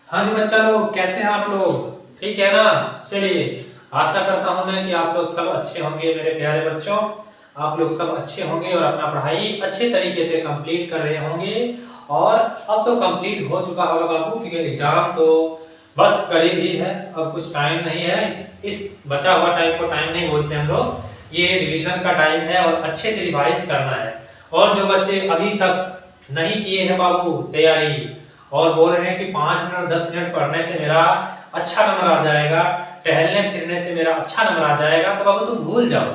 हाँ जी बच्चा लोग, कैसे हैं आप लोग? ठीक है ना? चलिए, आशा करता हूँ मैं कि आप लोग सब अच्छे होंगे। मेरे प्यारे बच्चों, आप लोग सब अच्छे होंगे और अपना पढ़ाई अच्छे तरीके से कंप्लीट कर रहे होंगे। और अब तो कंप्लीट हो चुका होगा बाबू, क्योंकि एग्जाम तो बस करीब ही है। अब कुछ टाइम नहीं है। इस बचा हुआ टाइम को टाइम नहीं बोलते हम लोग, ये रिवीजन का टाइम है और अच्छे से रिवाइज करना है। और जो बच्चे अभी तक नहीं किए हैं बाबू तैयारी और बोल रहे हैं कि 5 मिनट 10 मिनट पढ़ने से मेरा अच्छा नंबर आ जाएगा, टहलने फिरने से मेरा अच्छा नंबर आ जाएगा, तो बाबू तुम भूल जाओ।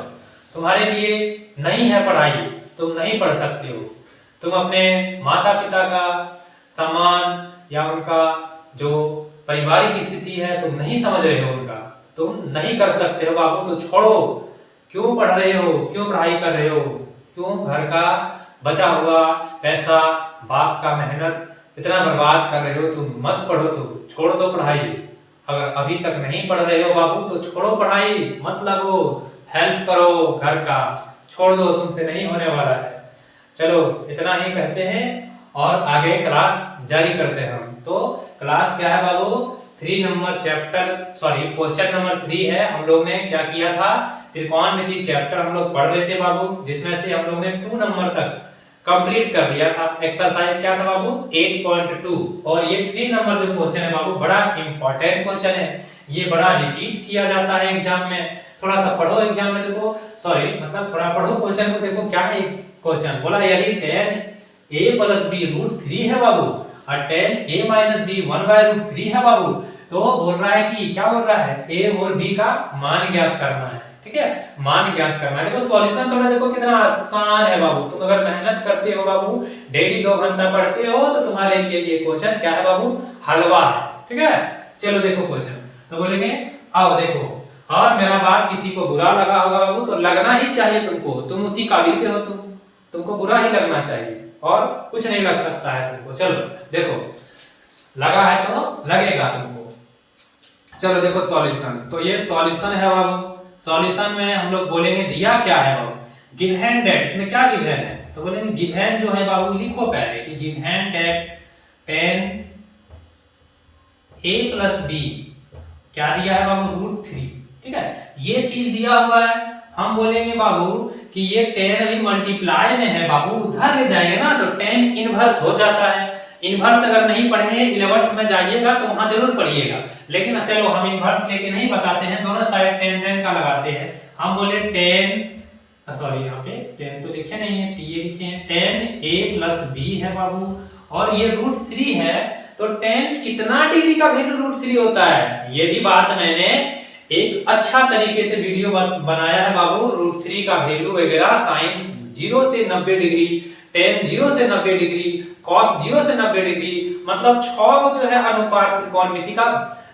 तुम्हारे लिए नहीं है पढ़ाई, तुम नहीं पढ़ सकते हो। तुम अपने माता पिता का सम्मान या उनका जो पारिवारिक स्थिति है तुम नहीं समझ रहे हो, उनका तुम नहीं कर सकते हो बाबू। तो छोड़ो, क्यों पढ़ रहे हो, क्यों पढ़ाई कर रहे हो, क्यों घर का बचा हुआ पैसा, बाप का मेहनत इतना बर्बाद कर रहे हो? तुम मत पढ़ो, तुम छोड़ दो पढ़ाई। अगर अभी तक नहीं पढ़ रहे हो बाबू तो छोड़ो पढ़ाई, मत लगो, हेल्प करो घर का, छोड़ दो, तुमसे नहीं होने वाला है। चलो, इतना ही कहते हैं और आगे क्लास जारी करते हैं हम। तो क्लास क्या है बाबू? 3 number chapter, sorry question number 3 है। हम लोग ने क्या किया था, त्रिकोणमिति चैप्टर हम लोग पढ़ रहे थे बाबू, जिसमें से हम लोग ने 2 नंबर तक कंप्लीट कर लिया था। एक्सरसाइज क्या था बाबू? 8.2। और ये 3 नंबर जो क्वेश्चन है बाबू, बड़ा इंपॉर्टेंट क्वेश्चन है। ये बड़ा रिपीट किया जाता है एग्जाम में। थोड़ा सा पढ़ो एग्जाम में, देखो, सॉरी मतलब थोड़ा पढ़ो क्वेश्चन को, देखो क्या है क्वेश्चन। बोला यदि tan a + b √3 है बाबू और tan a - b 1/√3 है बाबू, तो बोल रहा है कि क्या बोल रहा है, a और b का मान ज्ञात करना है। ठीक है, मान ज्ञात करना है। देखो सॉल्यूशन थोड़ा देखो कितना आसान है बाबू। तुम अगर मेहनत करते हो बाबू, डेली 2 घंटा पढ़ते हो, तो तुम्हारे लिए ये क्वेश्चन क्या है बाबू? हलवा है। ठीक है, चलो देखो क्वेश्चन। तो बोलेंगे आओ देखो, और मेरा बात किसी को बुरा लगा होगा बाबू तो लगना ही चाहिए तुमको, तुम उसी काबिल के हो, तुमको बुरा ही लगना चाहिए और कुछ नहीं लग सकता है तुमको। चलो देखो, लगा है तो लगेगा तुमको। चलो देखो सॉल्यूशन, तो ये सॉल्यूशन है बाबू। सॉल्यूशन में हम लोग बोलेंगे दिया क्या है बाबू, गिवन दैट। इसमें क्या गिवन है, तो बोलेंगे गिवन जो है बाबू लिखो पहले कि given that tan a + b क्या दिया है बाबू? √3। ठीक है, ये चीज दिया हुआ है। हम बोलेंगे बाबू कि ये tan अभी मल्टीप्लाई में है बाबू, उधर ले जाएंगे ना तो tan इनवर्स हो जाता है। इनवर्स अगर नहीं पढ़े हैं 11th में जाइएगा तो वहां जरूर पढ़िएगा, लेकिन चलो हम इनवर्स लेके नहीं बताते हैं, दोनों साइड tan का लगाते हैं। हम बोले tan, सॉरी यहाँ पे tan तो लिखे नहीं है, TA लिखे हैं। tan a + b है बाबू और ये √3 है, तो tan कितना डिग्री का वैल्यू √3 होता है? ये भी बात मैंने एक अच्छा तरीके से वीडियो बनाया है बाबू। √3 का वैल्यू वगैरह, साइन 0 से 90 डिग्री, tan 0 से 90 डिग्री, cos 0 से 90 डिग्री, मतलब 6 जो है अनुपात त्रिकोणमिति का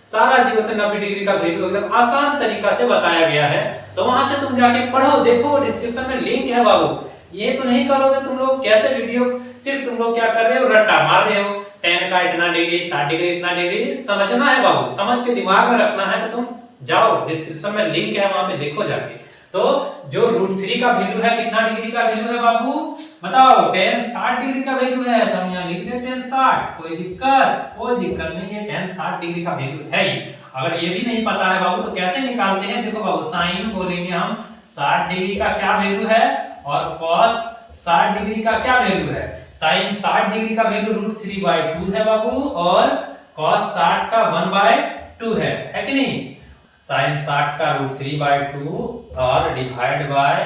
सारा 0 से 90 डिग्री का वैल्यू एकदम आसान तरीका से बताया गया है। तो वहां से तुम जाके पढ़ो, देखो डिस्क्रिप्शन में लिंक है बाबू। ये तो नहीं करोगे तुम लोग, कैसे वीडियो सिर्फ तुम लोग क्या कर रहे हो, रट्टा मार रहे हो। tan का इतना डिग्री, 60 डिग्री, इतना डिग्री समझना है बाबू, समझ के दिमाग में रखना है। तो तुम जाओ, डिस्क्रिप्शन में लिंक है, वहां पे देखो जाके। तो जो √3 का वैल्यू है, कितना डिग्री का वैल्यू है बाबू बताओ? tan 60 डिग्री का वैल्यू है, तो हम यहाँ लिख दे tan 60। कोई दिक्कत नहीं है, tan 60 डिग्री का वैल्यू है ही। अगर ये भी नहीं पता है बाबू तो कैसे निकालते हैं, देखो बाबू, साइन बोलेंगे हम 60 डिग्री का क्या वैल्यू है और cos 60 डिग्री का क्या वैल्यू है। साइन 60 डिग्री का वैल्यू √3/2 है बाबू और cos 60 का 1/2 है कि नहीं? साइन 60 का √3/2 और डिवाइड बाय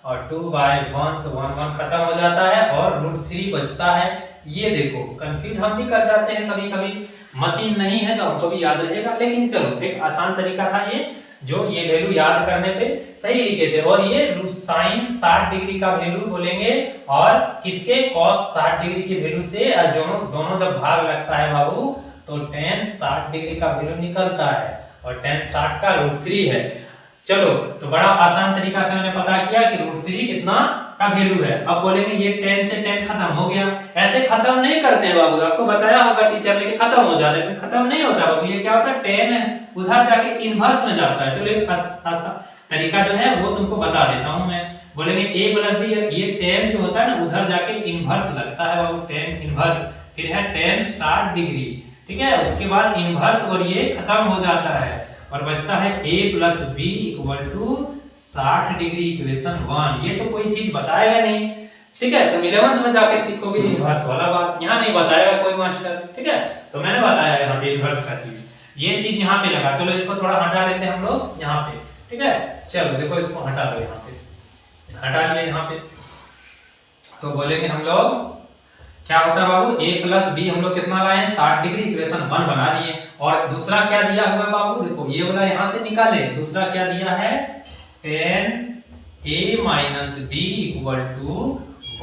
और 2/1, तो 1 खत्म हो जाता है और √3 बचता है। ये देखो कंफ्यूज हम भी कर जाते हैं कभी कभी, मशीन नहीं है जो हमको भी याद रहेगा, लेकिन चलो एक आसान तरीका था ये, जो ये वैल्यू याद करने पे सही लिखे थे। और ये साइन 60 डिग्री का वैल्यू बोलेंगे और किसके, cos 60 डिग्री की वैल्यू से दोनों जब भाग लगता है बाबू तो tan 60 डिग्री का वैल्यू निकलता है और tan 60 का √3 है। चलो, तो बड़ा आसान तरीका से मैंने पता किया कि √3 कितना का वैल्यू है। अब बोलेंगे ये tan से tan खत्म हो गया। ऐसे खत्म नहीं करते हैं बाबू, आपको बताया होगा टीचर ने कि खत्म हो जाता है, लेकिन खत्म नहीं होता बाबू। ये क्या होता है, tan उधर जाके इनवर्स में जाता है। चलो एक तरीका जो है वो तुमको बता देता हूं मैं। बोलेंगे a + b, ये tan जो होता है ना उधर जाके इनवर्स लगता है बाबू, tan इनवर्स। फिर है tan 60 डिग्री। ठीक है, उसके बाद इनवर्स और ये खत्म हो जाता है और बचता है a plus b equal to 60 degree equation 1। ये तो कोई चीज बताएगा नहीं, ठीक है, तुम 11th में जाके सीखोगे इनवर्स वाला बात, यहाँ नहीं बताएगा कोई मास्टर, ठीक है। तो मैंने बताया यहाँ पे इनवर्स का चीज, ये चीज यहाँ पे लगा। चलो इसको थोड़ा हटा लेते हैं हम लोग यहाँ पे, ठीक है। चलो देखो इसको हटा लो, यहाँ पे हटा लिया यहाँ पे। तो बोलेंगे हम लोग क्या होता है बाबू, a प्लस बी हम लोग कितना लाए हैं 60 डिग्री इक्वेशन 1 बना दिए। और दूसरा क्या दिया हुआ है बाबू, देखो ये वाला यहाँ से निकाले, दूसरा क्या दिया है 10a minus b equal to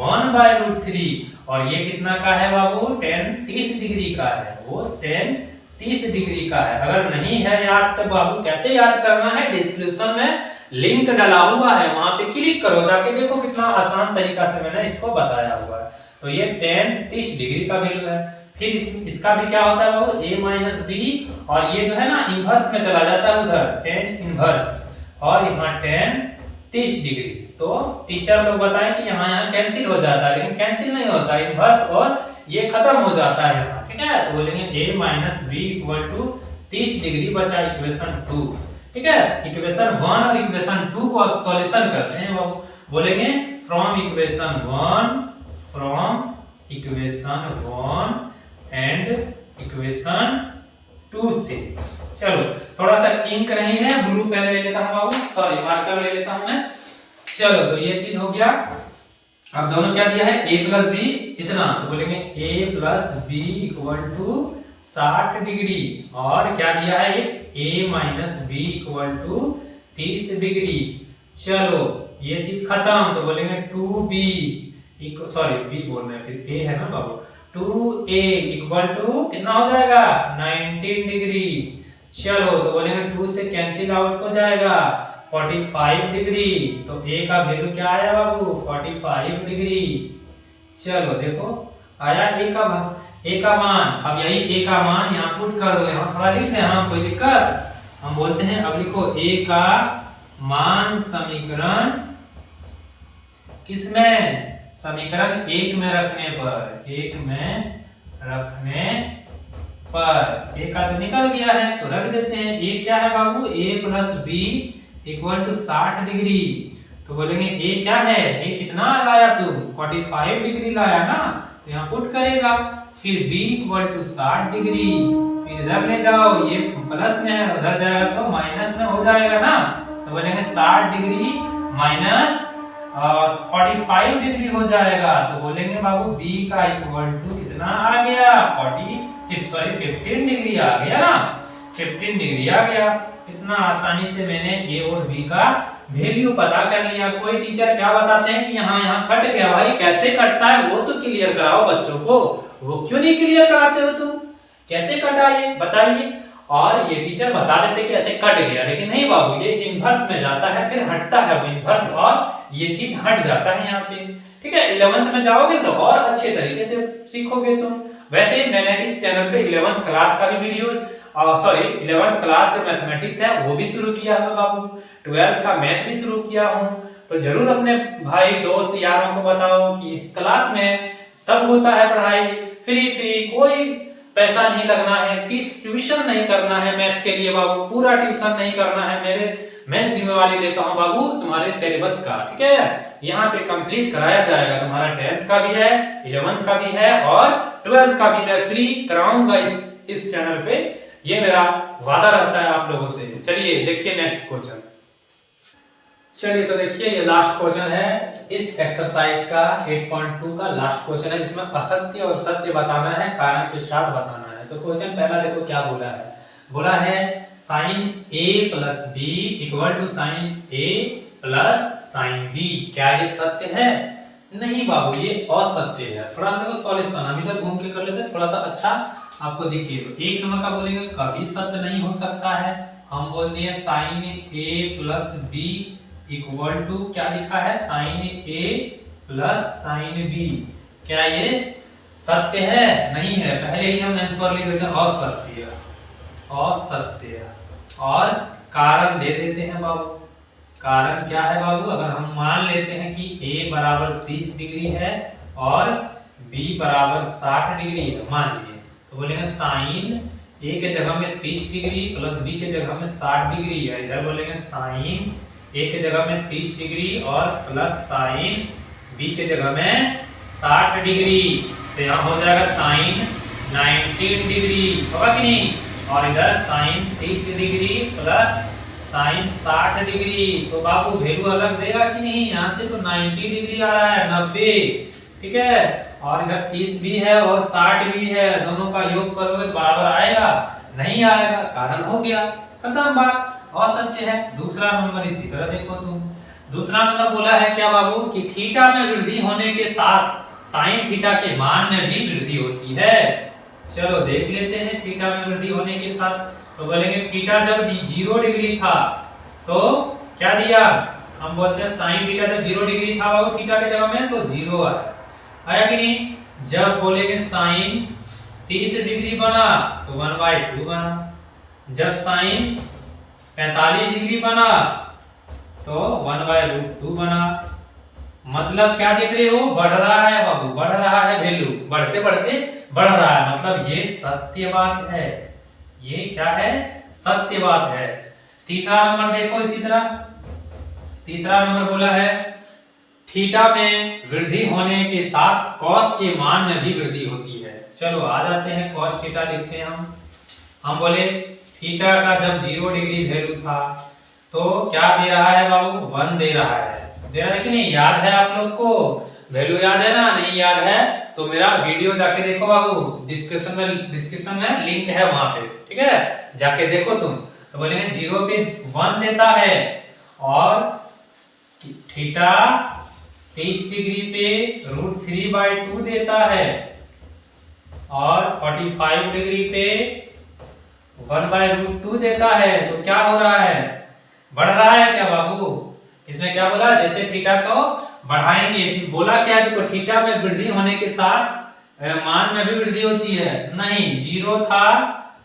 1/√3। और ये कितना का है बाबू, 10 30 डिग्री का है, वो 10 30 डिग्री का है। अगर नहीं है याद तो बाबू कैसे याद करना है, डिस्क्रिप्शन में लिंक डाला हुआ है, वहां पे क्लिक करो, जाके देखो कितना आसान तरीका से मैंने इसको बताया हुआ है। तो ये 10 30 डिग्री का वैल्यू है। फिर इसका भी क्या होता है बाबू, a माइनस बी, और ये जो है ना इनवर्स में चला जाता है उधर 10 इनवर्स, और यहाँ 10 30 डिग्री। तो टीचर लोग बताएं कि यहाँ कैंसिल हो जाता है, लेकिन कैंसिल नहीं होता, इनवर्स और ये खत्म हो जाता है यहाँ, ठीक है। तो बोलेंगे a minus b equal to 30 degree बचा इक्वेशन 2, ठीक है। इक्वेशन 1 और इक्वेशन 2 को आप सॉल्यूशन करते हैं बाबू, बोलेंगे फ्रॉम इक्वेशन 1 एंड इक्वेशन 2 से। चलो थोड़ा सा इंक नहीं है, ब्लू पेन ले लेता हूं बाबू, सॉरी मार्कर ले लेता हूं मैं। चलो तो ये चीज हो गया। अब दोनों क्या दिया है, a प्लस बी इतना, तो बोलेंगे a plus b equal to 60 degree, और क्या दिया है एक a minus b equal to 30 degree. चलो ये चीज खत्म, तो बोलेंगे 2b सॉरी b बोल रहे हैं, फिर a है ना बाबू, 2a इक्वल टू कितना हो जाएगा 19 डिग्री। चलो तो बोलेंगे 2 से कैंसिल आउट हो जाएगा 45 डिग्री, तो a का वैल्यू क्या आया बाबू 45 डिग्री। चलो देखो आया a का मान। अब यही a का मान यहाँ पुट कर दो, यहाँ थोड़ा लिख दें हम, कोई दिक्कत, हम बोलते हैं अब लिखो a का मान समीकरण किसमें, समीकरण 1 में रखने पर, 1 में रखने पर a का तो निकल गया है तो रख देते हैं। a क्या है बाबू, a plus b equal to 60 degree, तो बोलेंगे a क्या है, a कितना लाया तू 45 डिग्री लाया ना, तो यहाँ पुट करेगा। फिर b इक्वल टू 60 डिग्री, फिर इधर ले जाओ, ये प्लस में है, उधर जाएगा तो माइनस में हो जाएगा ना, तो बोलेंगे 60 डिग्री माइनस 45 डिग्री हो जाएगा, तो बोलेंगे बाबू b का इक्वल टू कितना आ गया 15 डिग्री आ गया ना, 15 डिग्री आ गया। इतना आसानी से मैंने a और b का वैल्यू पता कर लिया। कोई टीचर क्या बताते हैं कि यहाँ कट गया, भाई कैसे कटता है वो तो क्लियर कराओ बच्चों को, वो क्यों नहीं क्लियर कराते हो तुम, कैसे कटा ये बताइए। और ये टीचर बता देते कि ऐसे कट गया, लेकिन नहीं बाबू ये इनवर्स में जाता है, फिर हटता है वो इनवर्स, और ये चीज हट जाता है यहाँ पे, ठीक है। 11th में जाओगे तो और अच्छे तरीके से सीखोगे तुम। वैसे मैंने इस चैनल पे 11th क्लास का भी वीडियो, सॉरी 11th क्लास जो मैथमेटिक्स है वो भी शुरू किया है बाबू, 12th का मैथ भी शुरू किया हूँ, तो जरूर अपने भाई दोस्त यारों को बताओ कि क्लास में सब होता है पढ़ाई, फ्री कोई पैसा नहीं लगना है, ट्यूशन नहीं करना है मैथ के लिए बाबू, पूरा ट्यूशन नहीं करना है, मैं जिम्मेवारी लेता हूँ बाबू तुम्हारे सिलेबस का, ठीक है। यहाँ पे कंप्लीट कराया जाएगा, तुम्हारा 10th का भी है, 11th का भी है, और 12th का भी मैं फ्री कराऊंगा इस चैनल पे, ये मेरा वादा रहता है आप लोगों से। चलिए देखिए नेक्स्ट क्वेश्चन। चलिए तो देखिए ये लास्ट क्वेश्चन है इस एक्सरसाइज का 8.2 का लास्ट क्वेश्चन है, जिसमें असत्य और सत्य बताना है, कारण के साथ बताना है। तो क्वेश्चन पहला देखो क्या बोला है sine a plus b equal to sine a plus sine b। क्या ये सत्य है? नहीं बाबू ये असत्य है। थोड़ा सा देखो सॉल्यूशन हम इधर घूम के कर लेते हैं, थोड़ा सा अच्छा आपको दिखिए। तो एक नंबर का बोलेंगे कभी सत्य नहीं हो सकता है, हम बोल दिए sine a plus b equal to क्या लिखा है sine a plus sine b। क्या ये सत्य है? नहीं है। पहले ही हम आंसर लिख देते हैं असत्य, असत्य। और कारण दे देते हैं बाबू। कारण क्या है बाबू? अगर हम मान लेते हैं कि a बराबर 30 डिग्री है और b बराबर 60 डिग्री है, मान लिए, तो तो बोलेंगे साइन ए के जगह में 30 डिग्री प्लस बी के जगह में 60 डिग्री है। इधर बोलेंगे साइन ए के जगह में 30 डिग्री और प्लस साइन बी के जगह में 60 डिग्री। तो यहाँ हो जाएगा साइन 19 डिग्री, होगा कि नहीं? और इधर sine 30 degree plus sine 60 degree. तो बाबू वैल्यू अलग देगा कि नहीं? यहाँ से तो 90 डिग्री आ रहा है, 90, ठीक है। और इधर 30 भी है और 60 भी है, दोनों का योग करोगे बराबर आएगा? नहीं आएगा, कारण हो गया, खत्म बात, असत्य है। दूसरा नंबर इसी तरह देखो तुम। दूसरा नंबर बोला है क्या बाबू कि थीटा में वृद्धि होने के साथ साइन थीटा के मान में भी वृद्धि होती है। चलो देख लेते हैं थीटा में वृद्धि होने के साथ। तो बोलेंगे थीटा जब 0 डिग्री था तो क्या दिया? हम बोलते हैं साइन थीटा जब 0 डिग्री था वो थीटा के जगह में तो 0 आया कि नहीं? जब बोलेंगे साइन 30 डिग्री बना तो 1/2 बना। जब साइन 45 डिग्री बना तो 1/√2 बना। मतलब क्या देख रहे हो? बढ़ रहा है बाबू, बढ़ रहा है वैल्यू, बढ़ते बढ़ते बढ़ रहा है, मतलब ये सत्य बात है। ये क्या है? सत्य बात है। तीसरा नंबर देखो इसी तरह। तीसरा नंबर बोला है थीटा में वृद्धि होने के साथ कॉस के मान में भी वृद्धि होती है। चलो आ जाते हैं, कॉस थीटा लिखते हैं हम बोले थीटा का जब 0 डिग्री वैल्यू था तो क्या दे रहा है बाबू? 1 दे रहा है। दे रहा है कि नहीं? याद है आप लोग को? वैल्यू याद है ना? नहीं याद है तो मेरा वीडियो जाके देखो बाबू, डिस्क्रिप्शन में लिंक है वहां पे, ठीक है, जाके देखो तुम। तो बोलेंगे 0 पे 1 देता है और थीटा 30 डिग्री पे √3/2 देता है और 45 डिग्री पे 1/√2 देता है। तो क्या हो रहा है? बढ़ रहा है क्या बाबू? इसमें क्या बोला? जैसे थीटा को बढ़ाएंगे, इसमें बोला क्या? देखो थीटा में वृद्धि होने के साथ मान में भी वृद्धि होती है। नहीं, 0 था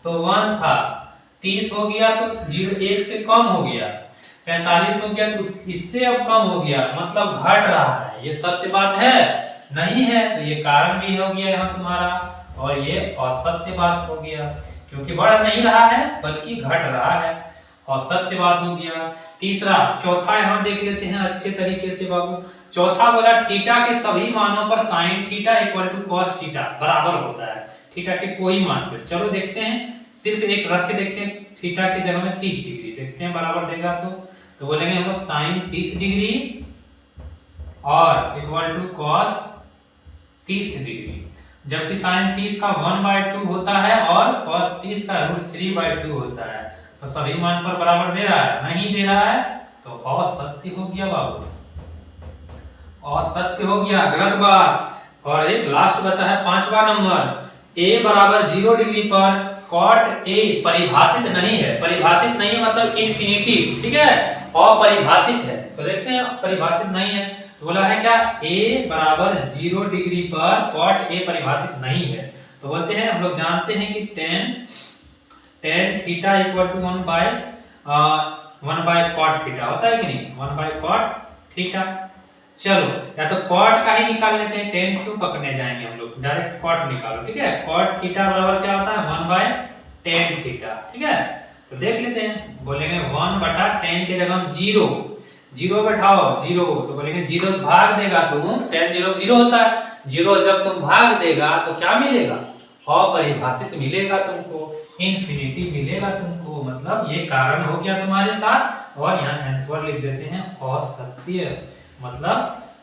तो 1 था, 30 हो गया तो 1 से कम हो गया, 45 हो गया तो इससे अब कम हो गया, मतलब घट रहा है। ये सत्य बात है? नहीं है। तो ये कारण भी हो गया यहाँ तुम्हारा, और ये असत्य बात हो गया, क्योंकि बढ़ नहीं रहा है बल्कि घट रहा है, और सत्य बात हो गया। तीसरा, चौथा यहाँ देख लेते हैं अच्छे तरीके से बाबू। चौथा बोला थीटा के सभी मानों पर sine theta equal to cos theta बराबर होता है, थीटा के कोई मान पर। चलो देखते हैं, सिर्फ एक रख के देखते हैं, थीटा की जगह में 30 डिग्री देखते हैं बराबर देगा सो। तो बोलेंगे हम लोग साइन 30 डिग्री और इक्वल टू कॉस 30 डिग्री, जबकि साइन 30 का 1/2 होता है और कॉस 30 का √3/2 होता है। तो सभी मान पर बराबर दे रहा है? नहीं दे रहा है, तो असत्य हो गया बाबू, असत्य हो गया, गलत बात। और एक लास्ट बचा है 5वां नंबर। a बराबर 0 डिग्री पर कॉट a परिभाषित नहीं है। परिभाषित नहीं है मतलब इन्फिनिटिव, ठीक है, अपरिभाषित है। तो देखते हैं परिभाषित नहीं है तो बोला है क्या? a बराबर 0 डिग्री पर कॉट a परिभाषित नहीं है। तो बोलते हैं, हम लोग जानते हैं कि tan theta equal to 1/cot theta होता है कि नहीं? 1/cot theta. चलो या तो cot का ही निकाल लेते हैं, tan क्यों पकड़ने जाएंगे हम लोग, डायरेक्ट cot निकालो, ठीक है। cot थीटा बराबर क्या होता है? 1/tan थीटा, ठीक है। तो देख लेते हैं, बोलेंगे 1/tan के जगह हम 0 बैठाओ 0, तो बोलेंगे 0 भाग देगा तुम, tan 0 होता है, 0 जब तुम भाग देगा तो क्या मिलेगा? अपरिभाषित मिलेगा तुमको, इन्फिनिटी मिलेगा तुमको। मतलब ये कारण हो गया तुम्हारे साथ, और यहाँ आंसर लिख देते हैं असत्य। मतलब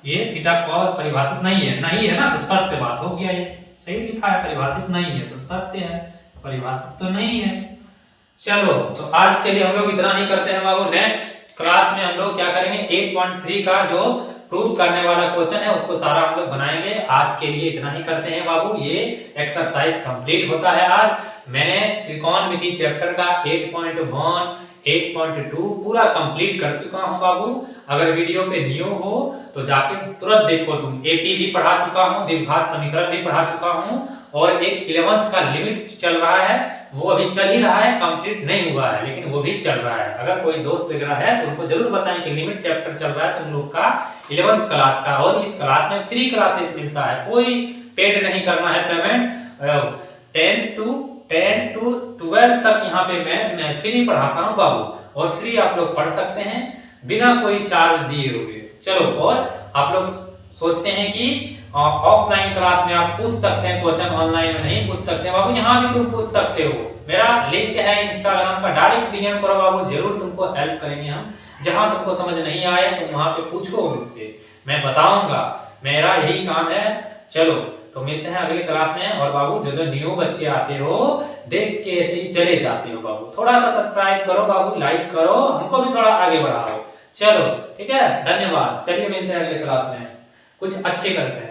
ये थीटा कॉस परिभाषित नहीं है, नहीं है ना, तो सत्य बात हो गया। ये सही लिखा है, परिभाषित नहीं है तो सत्य है, परिभाषित तो नहीं है। चलो तो आज के लिए हम लोग इतना ही करते हैं बाबू। नेक्स्ट क्लास में हम लोग क्या करेंगे? 8.3 का जो प्रूव करने वाला क्वेश्चन है उसको सारा हम लोग बनाएंगे। आज के लिए इतना ही करते हैं बाबू। ये एक्सरसाइज कंप्लीट होता है आज। मैंने त्रिकोणमिति चैप्टर का 8.1 8.2 पूरा कंप्लीट कर चुका हूं बाबू। अगर वीडियो पे न्यू हो तो जाके तुरंत देखो तुम। एपी भी पढ़ा चुका हूं, द्विघात समीकरण भी पढ़ा चुका हूं, और एक 11th का लिमिट चल रहा है, वो अभी चल ही रहा है, कंप्लीट नहीं हुआ है लेकिन वो भी चल रहा है। अगर कोई दोस्त वगैरह है तो उनको जरूर बताएं कि लिमिट चैप्टर चल रहा है तुम लोग का 11th क्लास का, और इस क्लास में फ्री क्लासेस मिलता है, कोई पेड नहीं करना है पेमेंट। 10 टू 12 तक यहाँ पे मैथ मैं फ्री पढ़ाता हूँ बाबू, और फ्री आप लोग पढ़ सकते हैं बिना कोई चार्ज दिए हुए। चलो, और आप लोग सोचते हैं कि ऑफलाइन क्लास में आप पूछ सकते हैं क्वेश्चन, ऑनलाइन में नहीं पूछ सकते बाबू, यहाँ भी तुम पूछ सकते हो। मेरा लिंक है इंस्टाग्राम का, डायरेक्ट डीएम करो बाबू, जरूर तुमको हेल्प करेंगे हम। जहां तुमको समझ नहीं आए तुम वहां पे पूछो मुझसे, मैं बताऊंगा, मेरा यही काम है। चलो, तो मिलते हैं अगली क्लास में। और बाबू जो न्यू बच्चे आते हो देख के ऐसे ही चले जाते हो बाबू, थोड़ा सा सब्सक्राइब करो बाबू, लाइक करो, हमको भी थोड़ा आगे बढ़ाओ। चलो ठीक है, धन्यवाद। चलिए मिलते हैं अगले क्लास में, कुछ अच्छे करते हैं।